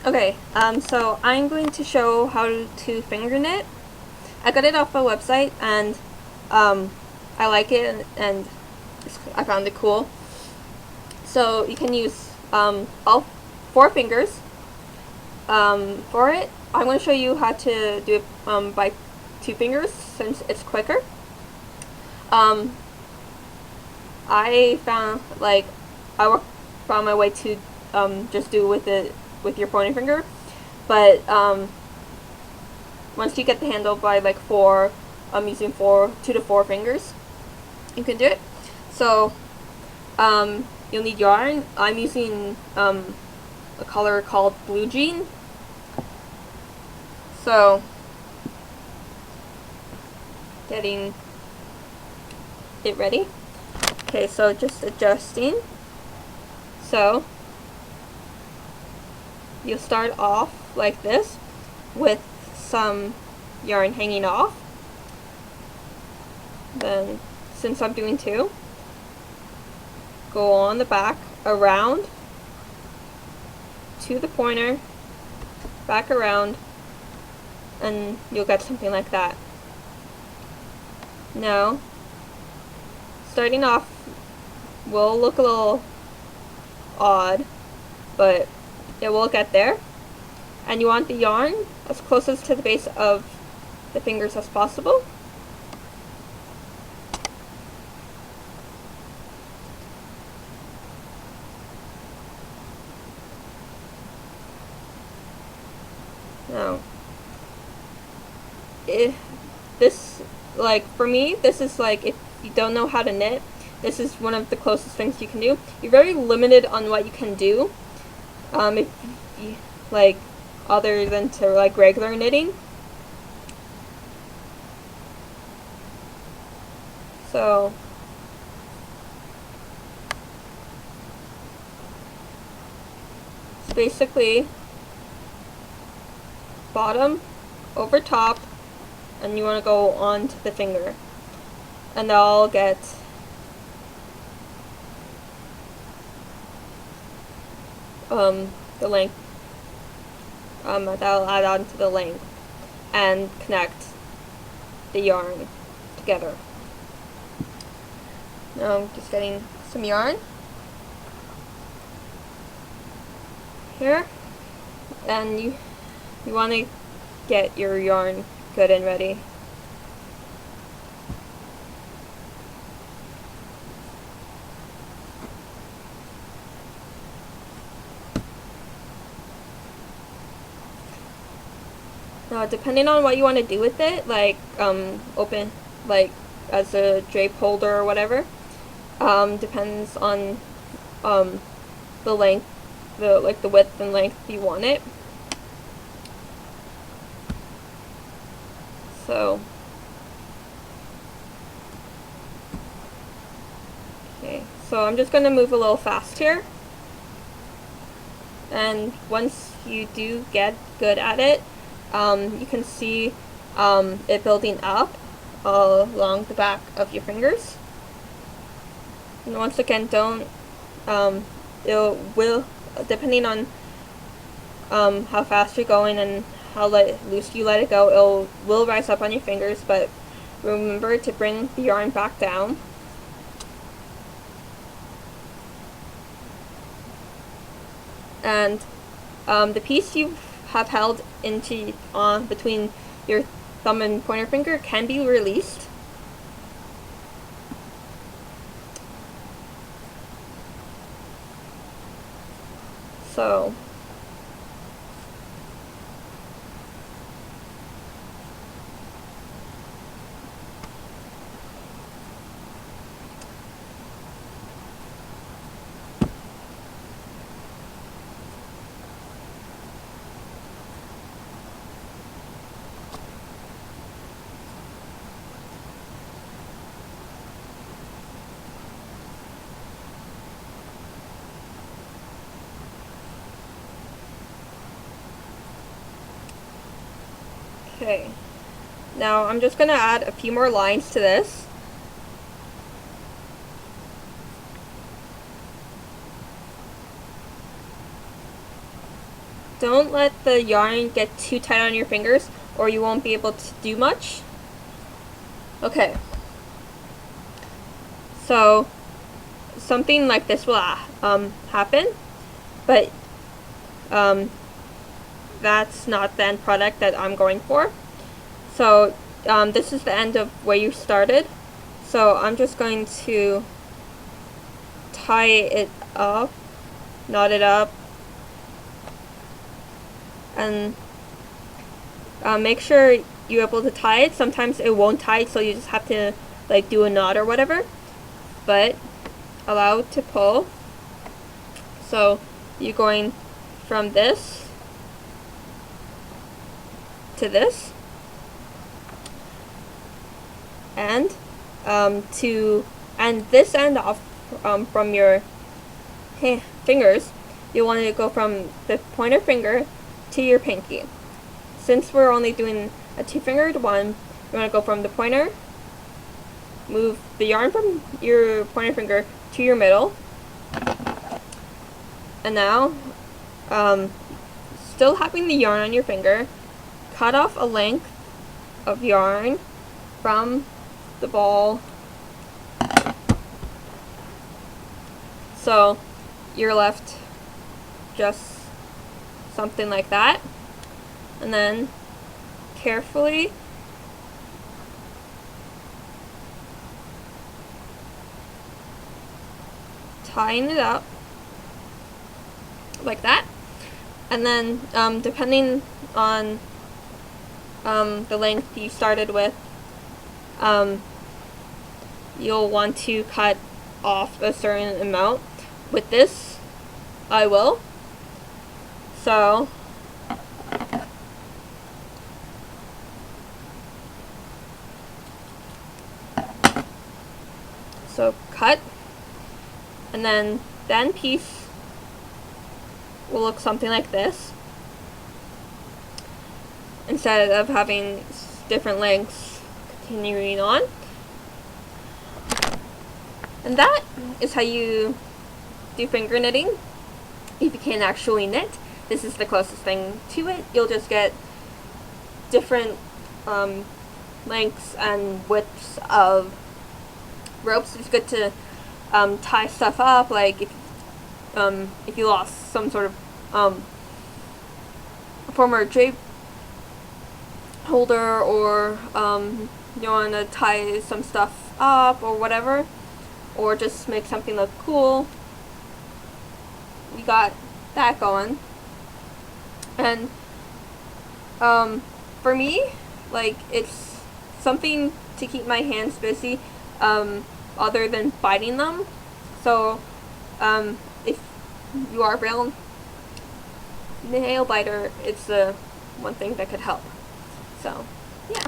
Okay, so I'm going to show how to finger knit. I got it off a website and I like it and I found it cool. So you can use all 4 fingers for it. I'm going to show you how to do it by 2 fingers since it's quicker. I found found my way to just do with your pointer finger, but once you get the handle by like 4, I'm using 2 to 4 fingers, you can do it. So you'll need yarn. I'm using a color called Blue Jean. So getting it ready. Okay, so just adjusting. So you'll start off like this with some yarn hanging off. Then, since I'm doing 2, go on the back, around to the pointer, back around, and you'll get something like that. Now, starting off will look a little odd, but it will get there. And you want the yarn as closest to the base of the fingers as possible. Now, for me, this is like, if you don't know how to knit, this is one of the closest things you can do. You're very limited on what you can do, if you, other than to regular knitting. So it's basically bottom over top, and you want to go onto the finger, and I'll get the length, that'll add on to the length and connect the yarn together. Now I'm just getting some yarn here, and you want to get your yarn good and ready. Now, depending on what you want to do with it, open, as a drape holder or whatever, depends on the length, the width and length you want it. So, okay, so I'm just going to move a little fast here. And once you do get good at it, you can see it building up along the back of your fingers. And once again, don't, it will, depending on how fast you're going and how loose you let it go, it will rise up on your fingers, but remember to bring the yarn back down. And the piece you have held into between your thumb and pointer finger can be released. So okay, now I'm just going to add a few more lines to this. don't let the yarn get too tight on your fingers or you won't be able to do much. Okay. So something like this will happen, but that's not the end product that I'm going for. So this is the end of where you started. So I'm just going to tie it up, knot it up, and make sure you're able to tie it. Sometimes it won't tie, so you just have to like do a knot or whatever, but allow it to pull. So you're going from this to this, and this end off from your fingers, you want to go from the pointer finger to your pinky. Since we're only doing a two-fingered one, you want to go from the pointer, move the yarn from your pointer finger to your middle, and now, still having the yarn on your finger, cut off a length of yarn from the ball. So you're left just something like that, and then carefully tying it up like that, and then depending on the length you started with, you'll want to cut off a certain amount. With this, I will. So cut, and then the end piece will look something like this, instead of having different lengths continuing on. And that is how you do finger knitting. If you can't actually knit, this is the closest thing to it. You'll just get different lengths and widths of ropes. It's good to tie stuff up, like if you lost some sort of former drape holder, or you want to tie some stuff up or whatever, or just make something look cool. We got that going. And for me, like, it's something to keep my hands busy other than biting them. So if you are a real nail biter, it's the one thing that could help. So yeah.